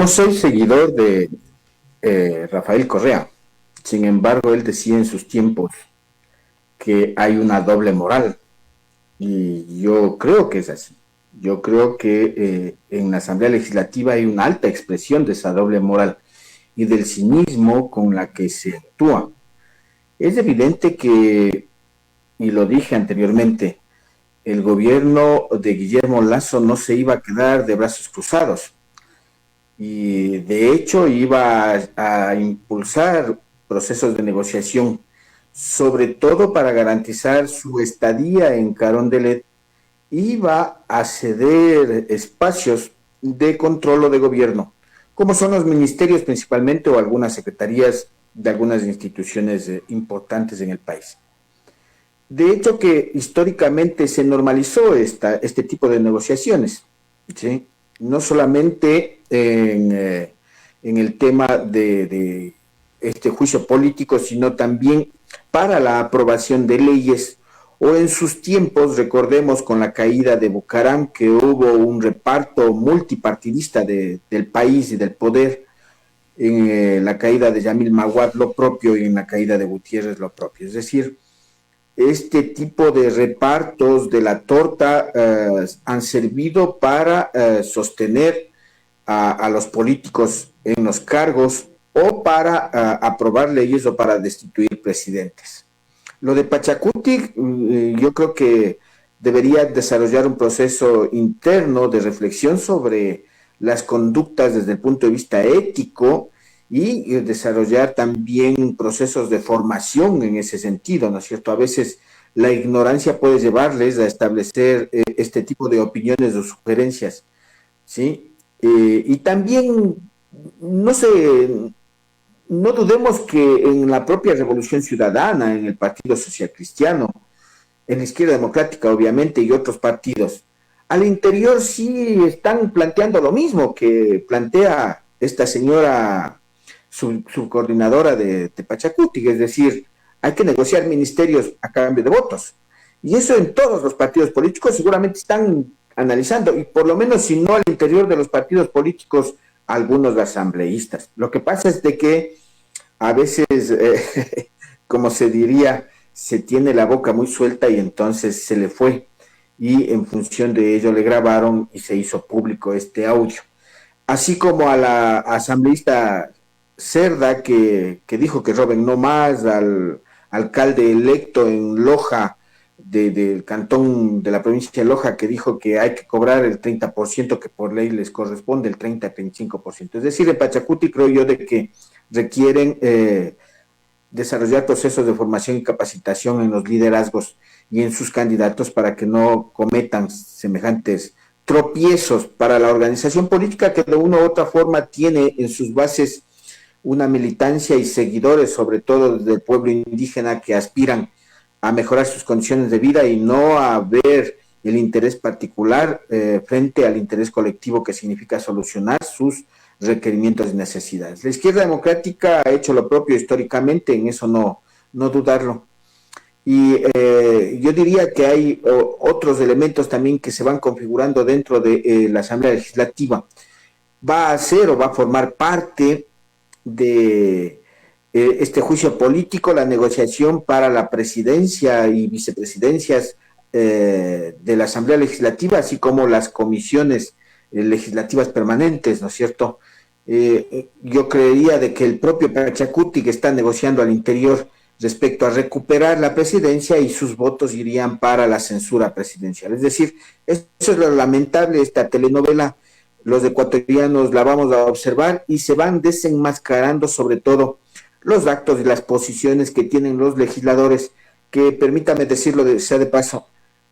no soy seguidor de Rafael Correa. Sin embargo, él decía en sus tiempos que hay una doble moral y yo creo que es así. Yo creo que en la Asamblea Legislativa hay una alta expresión de esa doble moral y del cinismo con la que se actúa. Es evidente que, y lo dije anteriormente, el gobierno de Guillermo Lasso no se iba a quedar de brazos cruzados y de hecho iba a impulsar procesos de negociación, sobre todo para garantizar su estadía en Carondelet, iba a ceder espacios de control o de gobierno, como son los ministerios principalmente o algunas secretarías de algunas instituciones importantes en el país. De hecho que históricamente se normalizó este tipo de negociaciones, ¿sí? No solamente en el tema de este juicio político, sino también para la aprobación de leyes o en sus tiempos, recordemos con la caída de Bucaram, que hubo un reparto multipartidista del país y del poder, en la caída de Yamil Maguad lo propio y en la caída de Gutiérrez lo propio. Es decir, este tipo de repartos de la torta han servido para sostener a los políticos en los cargos o para aprobar leyes o para destituir presidentes. Lo de Pachacuti, yo creo que debería desarrollar un proceso interno de reflexión sobre las conductas desde el punto de vista ético y desarrollar también procesos de formación en ese sentido, ¿no es cierto? A veces la ignorancia puede llevarles a establecer este tipo de opiniones o sugerencias, ¿sí? Y también, no sé, no dudemos que en la propia Revolución Ciudadana, en el Partido Social Cristiano, en la Izquierda Democrática, obviamente, y otros partidos, al interior sí están planteando lo mismo que plantea esta señora subcoordinadora de Pachacuti, es decir, hay que negociar ministerios a cambio de votos. Y eso en todos los partidos políticos seguramente están analizando, y por lo menos si no al interior de los partidos políticos, algunos asambleístas. Lo que pasa es de que a veces, como se diría, se tiene la boca muy suelta y entonces se le fue. Y en función de ello le grabaron y se hizo público este audio. Así como a la asambleísta Cerda que dijo que roben no más, al alcalde electo en Loja, del cantón de la provincia de Loja, que dijo que hay que cobrar el 30% que por ley les corresponde, el 30-35%. Es decir, en Pachacuti creo yo de que requieren desarrollar procesos de formación y capacitación en los liderazgos y en sus candidatos para que no cometan semejantes tropiezos para la organización política que de una u otra forma tiene en sus bases una militancia y seguidores, sobre todo del pueblo indígena, que aspiran a mejorar sus condiciones de vida y no a ver el interés particular frente al interés colectivo que significa solucionar sus requerimientos y necesidades. La izquierda democrática ha hecho lo propio históricamente, en eso no dudarlo. Y yo diría que hay otros elementos también que se van configurando dentro de la Asamblea Legislativa. Va a ser o va a formar parte de este juicio político, la negociación para la presidencia y vicepresidencias de la Asamblea Legislativa, así como las comisiones legislativas permanentes, ¿no es cierto? Yo creería de que el propio Pachacuti, que está negociando al interior respecto a recuperar la presidencia, y sus votos irían para la censura presidencial. Es decir, eso es lo lamentable, esta telenovela, los ecuatorianos la vamos a observar y se van desenmascarando sobre todo los actos y las posiciones que tienen los legisladores, que permítame decirlo sea de paso,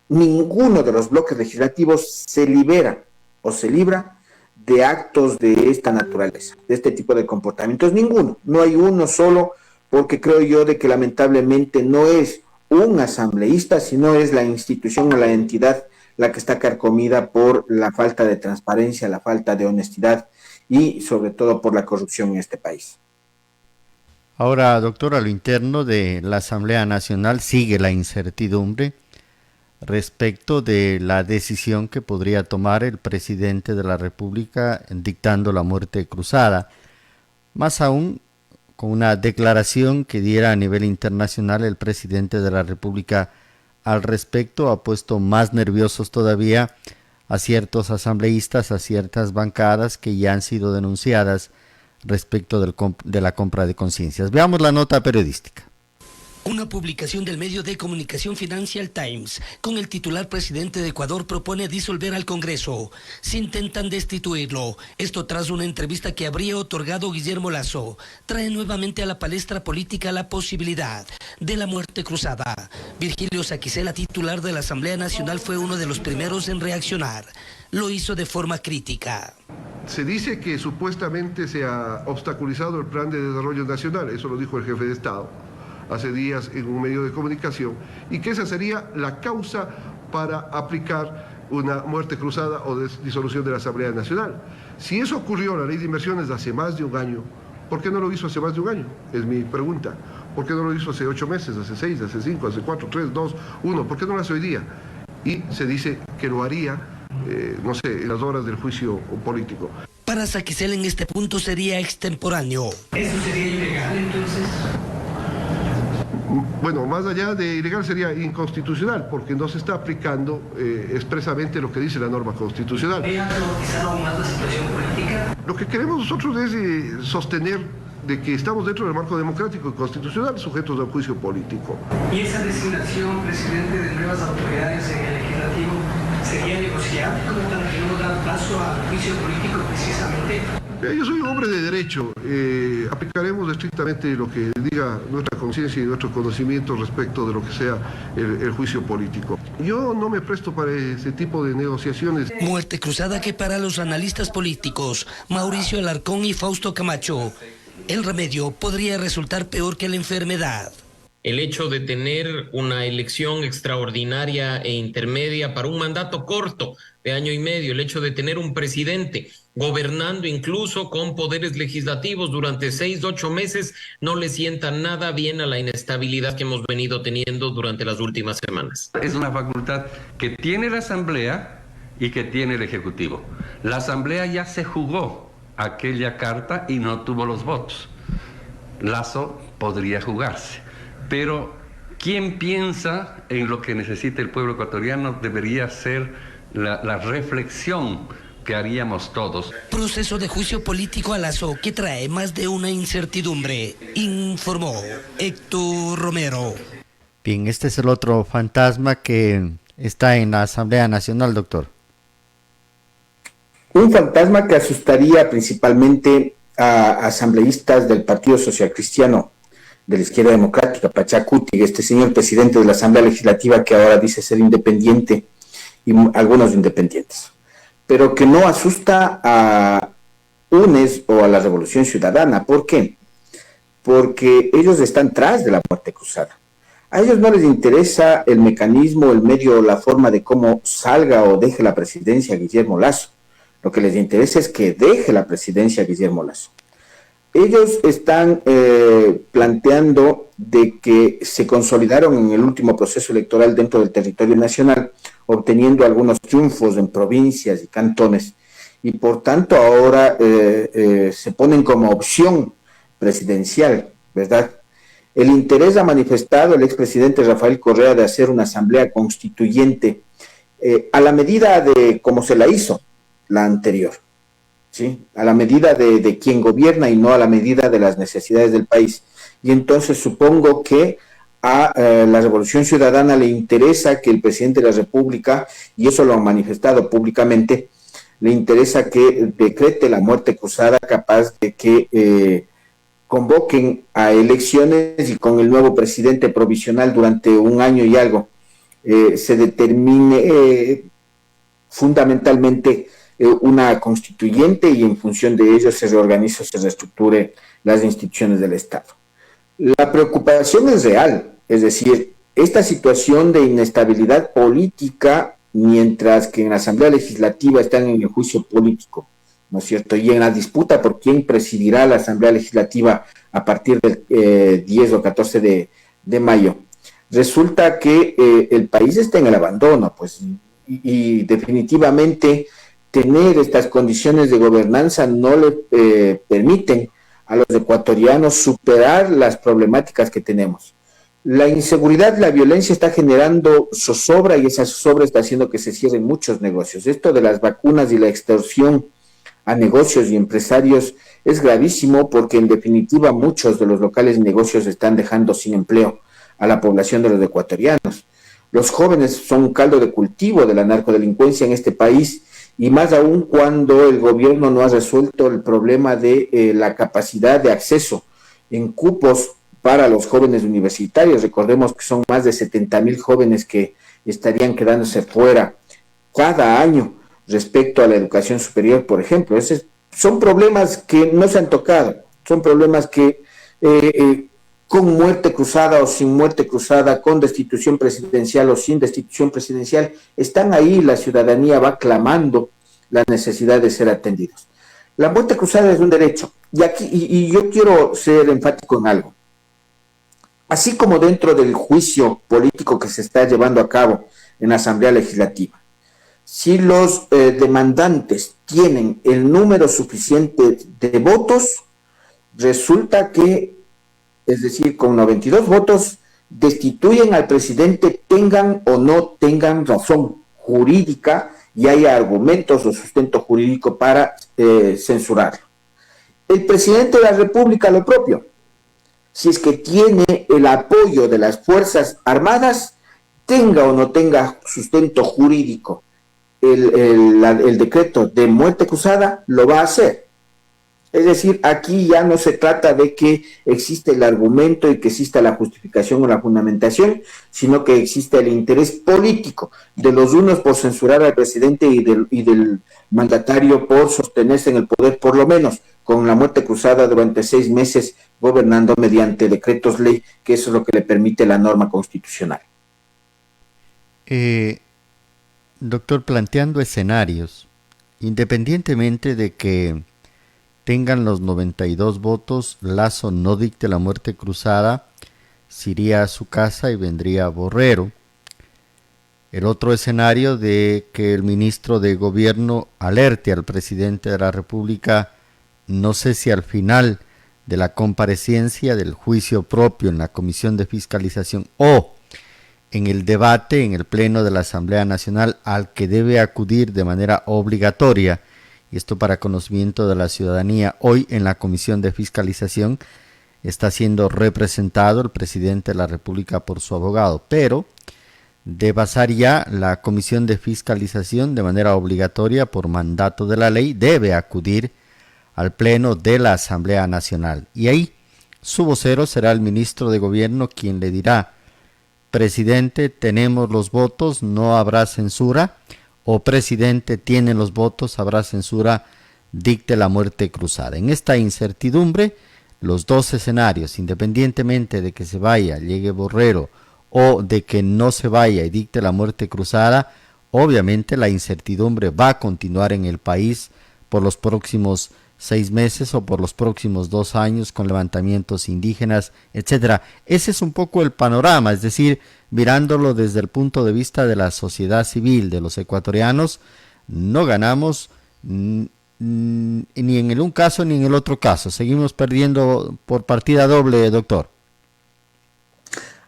ninguno de los bloques legislativos se libera o se libra de actos de esta naturaleza, de este tipo de comportamientos, ninguno, no hay uno solo, porque creo yo de que lamentablemente no es un asambleísta, sino es la institución o la entidad la que está carcomida por la falta de transparencia, la falta de honestidad y sobre todo por la corrupción en este país. Ahora, doctor, a lo interno de la Asamblea Nacional sigue la incertidumbre. respecto de la decisión que podría tomar el presidente de la República dictando la muerte cruzada. Más aún, con una declaración que diera a nivel internacional el presidente de la República al respecto, ha puesto más nerviosos todavía a ciertos asambleístas, a ciertas bancadas que ya han sido denunciadas respecto de la compra de conciencias. Veamos la nota periodística. Una publicación del medio de comunicación Financial Times con el titular presidente de Ecuador propone disolver al Congreso. Se intentan destituirlo. Esto tras una entrevista que habría otorgado Guillermo Lasso. Trae nuevamente a la palestra política la posibilidad de la muerte cruzada. Virgilio Saquicela, titular de la Asamblea Nacional, fue uno de los primeros en reaccionar. Lo hizo de forma crítica. Se dice que supuestamente se ha obstaculizado el plan de desarrollo nacional, eso lo dijo el jefe de Estado hace días en un medio de comunicación, y que esa sería la causa para aplicar una muerte cruzada o disolución de la Asamblea Nacional. Si eso ocurrió, la ley de inversiones hace más de un año, ¿por qué no lo hizo hace más de un año? Es mi pregunta. ¿Por qué no lo hizo hace 8 meses, hace 6, hace 5, hace 4, 3, 2, 1? ¿Por qué no lo hace hoy día? Y se dice que lo haría, no sé, en las horas del juicio político. Para Saquicela en este punto sería extemporáneo. ¿Eso sería ilegal entonces? Bueno, más allá de ilegal sería inconstitucional, porque no se está aplicando expresamente lo que dice la norma constitucional. ¿Hay dramatizar aún más la situación política? Lo que queremos nosotros es sostener de que estamos dentro del marco democrático y constitucional sujetos al juicio político. ¿Y esa designación, presidente, de nuevas autoridades en el legislativo sería negociable como para que no dar paso al juicio político precisamente? Yo soy un hombre de derecho, aplicaremos estrictamente lo que diga nuestra conciencia y nuestro conocimiento respecto de lo que sea el juicio político. Yo no me presto para ese tipo de negociaciones. Muerte cruzada que para los analistas políticos, Mauricio Alarcón y Fausto Camacho, el remedio podría resultar peor que la enfermedad. El hecho de tener una elección extraordinaria e intermedia para un mandato corto de 1 año y medio, el hecho de tener un presidente gobernando incluso con poderes legislativos durante 6, 8 meses, no le sienta nada bien a la inestabilidad que hemos venido teniendo durante las últimas semanas. Es una facultad que tiene la Asamblea y que tiene el Ejecutivo. La Asamblea ya se jugó aquella carta y no tuvo los votos. Lasso podría jugarse. Pero quien piensa en lo que necesita el pueblo ecuatoriano debería ser la reflexión que haríamos todos. Proceso de juicio político a Lasso que trae más de una incertidumbre, informó Héctor Romero. Bien, este es el otro fantasma que está en la Asamblea Nacional, doctor. Un fantasma que asustaría principalmente a asambleístas del Partido Social Cristiano, de la Izquierda Democrática, Pachacuti, este señor presidente de la Asamblea Legislativa que ahora dice ser independiente y algunos independientes, pero que no asusta a UNES o a la Revolución Ciudadana. ¿Por qué? Porque ellos están tras de la muerte cruzada. A ellos no les interesa el mecanismo, el medio, la forma de cómo salga o deje la presidencia Guillermo Lasso. Lo que les interesa es que deje la presidencia Guillermo Lasso. Ellos están planteando de que se consolidaron en el último proceso electoral dentro del territorio nacional, obteniendo algunos triunfos en provincias y cantones, y por tanto ahora se ponen como opción presidencial, ¿verdad? El interés ha manifestado el expresidente Rafael Correa de hacer una asamblea constituyente a la medida de cómo se la hizo la anterior. ¿Sí? A la medida de quien gobierna y no a la medida de las necesidades del país. Y entonces supongo que a la Revolución Ciudadana le interesa que el presidente de la República, y eso lo han manifestado públicamente, le interesa que decrete la muerte cruzada, capaz de que convoquen a elecciones y con el nuevo presidente provisional durante 1 año y algo se determine fundamentalmente una constituyente, y en función de ello se reorganice o se reestructure las instituciones del Estado. La preocupación es real, es decir, esta situación de inestabilidad política, mientras que en la Asamblea Legislativa están en el juicio político, ¿no es cierto? Y en la disputa por quién presidirá la Asamblea Legislativa a partir del 10 o 14 de mayo. resulta que el país está en el abandono, pues, y definitivamente tener estas condiciones de gobernanza no le permiten a los ecuatorianos superar las problemáticas que tenemos. La inseguridad, la violencia está generando zozobra y esa zozobra está haciendo que se cierren muchos negocios. Esto de las vacunas y la extorsión a negocios y empresarios es gravísimo porque en definitiva muchos de los locales y negocios están dejando sin empleo a la población de los ecuatorianos. Los jóvenes son un caldo de cultivo de la narcodelincuencia en este país y más aún cuando el gobierno no ha resuelto el problema de la capacidad de acceso en cupos para los jóvenes universitarios. Recordemos que son más de 70,000 jóvenes que estarían quedándose fuera cada año respecto a la educación superior, por ejemplo. Son problemas que no se han tocado, son problemas que con muerte cruzada o sin muerte cruzada, con destitución presidencial o sin destitución presidencial, están ahí, la ciudadanía va clamando la necesidad de ser atendidos. La muerte cruzada es un derecho, y yo quiero ser enfático en algo. Así como dentro del juicio político que se está llevando a cabo en la Asamblea Legislativa, si los demandantes tienen el número suficiente de votos, resulta que, es decir, con 92 votos, destituyen al presidente, tengan o no tengan razón jurídica y haya argumentos o sustento jurídico para censurarlo. El presidente de la República lo propio. Si es que tiene el apoyo de las Fuerzas Armadas, tenga o no tenga sustento jurídico el decreto de muerte cruzada, lo va a hacer. Es decir, aquí ya no se trata de que existe el argumento y que exista la justificación o la fundamentación, sino que existe el interés político de los unos por censurar al presidente y del mandatario por sostenerse en el poder, por lo menos con la muerte cruzada durante 6 meses, gobernando mediante decretos ley, que eso es lo que le permite la norma constitucional. Doctor, planteando escenarios, independientemente de que tengan los 92 votos, Lasso no dicte la muerte cruzada, se iría a su casa y vendría Borrero. El otro escenario de que el ministro de Gobierno alerte al presidente de la República, no sé si al final de la comparecencia del juicio propio en la Comisión de Fiscalización o en el debate en el Pleno de la Asamblea Nacional al que debe acudir de manera obligatoria, y esto para conocimiento de la ciudadanía. Hoy en la Comisión de Fiscalización está siendo representado el presidente de la República por su abogado, pero de pasar ya la Comisión de Fiscalización de manera obligatoria por mandato de la ley, debe acudir al Pleno de la Asamblea Nacional. Y ahí su vocero será el ministro de Gobierno quien le dirá: presidente, tenemos los votos, no habrá censura, o presidente, tiene los votos, habrá censura, dicte la muerte cruzada. En esta incertidumbre, los dos escenarios, independientemente de que se vaya, llegue Borrero, o de que no se vaya y dicte la muerte cruzada, obviamente la incertidumbre va a continuar en el país por los próximos 6 meses o por los próximos 2 años con levantamientos indígenas, etcétera. Ese es un poco el panorama, es decir, mirándolo desde el punto de vista de la sociedad civil, de los ecuatorianos, no ganamos ni en el un caso ni en el otro caso. Seguimos perdiendo por partida doble, doctor.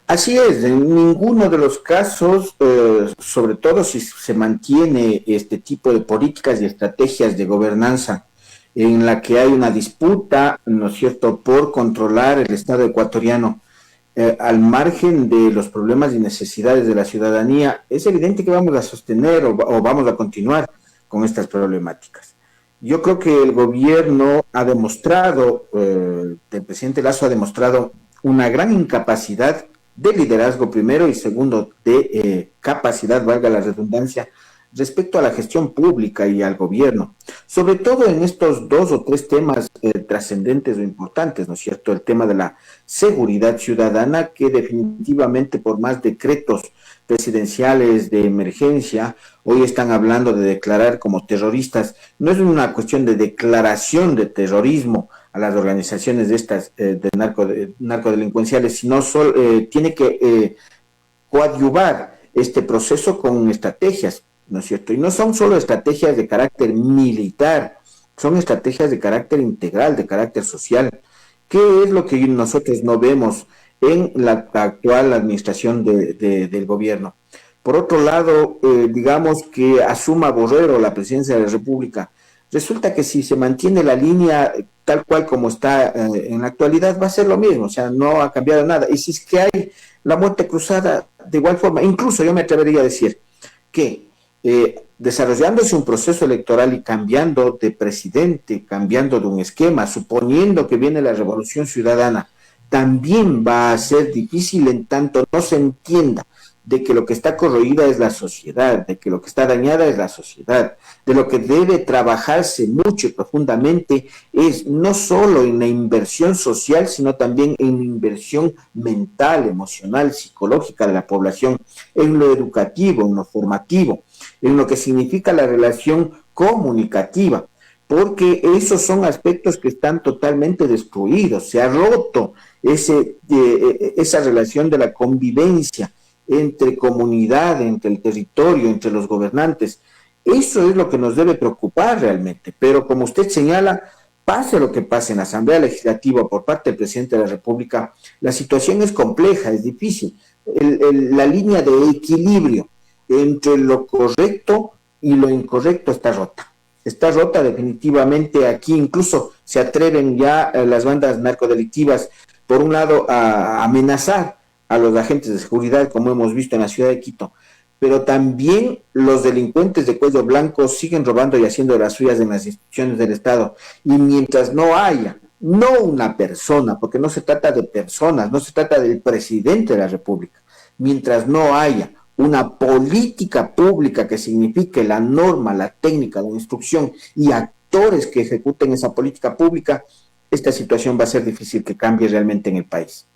Así es, en ninguno de los casos, sobre todo si se mantiene este tipo de políticas y estrategias de gobernanza en la que hay una disputa, ¿no es cierto?, por controlar el Estado ecuatoriano al margen de los problemas y necesidades de la ciudadanía, es evidente que vamos a sostener o vamos a continuar con estas problemáticas. Yo creo que el gobierno ha demostrado, el presidente Lasso ha demostrado una gran incapacidad de liderazgo primero y segundo de capacidad, valga la redundancia, respecto a la gestión pública y al gobierno, sobre todo en estos 2 o 3 temas trascendentes o importantes, ¿no es cierto? El tema de la seguridad ciudadana, que definitivamente por más decretos presidenciales de emergencia, hoy están hablando de declarar como terroristas. No es una cuestión de declaración de terrorismo a las organizaciones de estas de narcodelincuenciales, sino tiene que coadyuvar este proceso con estrategias, ¿no es cierto? Y no son solo estrategias de carácter militar, son estrategias de carácter integral, de carácter social. ¿Qué es lo que nosotros no vemos en la actual administración del gobierno? Por otro lado, digamos que asuma Borrero la presidencia de la República. Resulta que si se mantiene la línea tal cual como está en la actualidad, va a ser lo mismo, o sea, no ha cambiado nada. Y si es que hay la muerte cruzada, de igual forma, incluso yo me atrevería a decir que desarrollándose un proceso electoral y cambiando de presidente, cambiando de un esquema, suponiendo que viene la revolución ciudadana, también va a ser difícil en tanto no se entienda de que lo que está corroída es la sociedad, de que lo que está dañada es la sociedad, de lo que debe trabajarse mucho y profundamente es no solo en la inversión social, sino también en la inversión mental, emocional, psicológica de la población, en lo educativo, en lo formativo, en lo que significa la relación comunicativa, porque esos son aspectos que están totalmente destruidos, se ha roto esa relación de la convivencia entre comunidad, entre el territorio, entre los gobernantes. Eso es lo que nos debe preocupar realmente, pero como usted señala, pase lo que pase en la Asamblea Legislativa por parte del presidente de la República, la situación es compleja, es difícil. La línea de equilibrio entre lo correcto y lo incorrecto está rota. Está rota definitivamente. Aquí incluso se atreven ya las bandas narcodelictivas, por un lado, a amenazar a los agentes de seguridad, como hemos visto en la ciudad de Quito, pero también los delincuentes de cuello blanco siguen robando y haciendo las suyas en las instituciones del Estado. Y mientras no haya, no una persona, porque no se trata de personas, no se trata del presidente de la República, mientras no haya una política pública que signifique la norma, la técnica, la instrucción y actores que ejecuten esa política pública, esta situación va a ser difícil que cambie realmente en el país.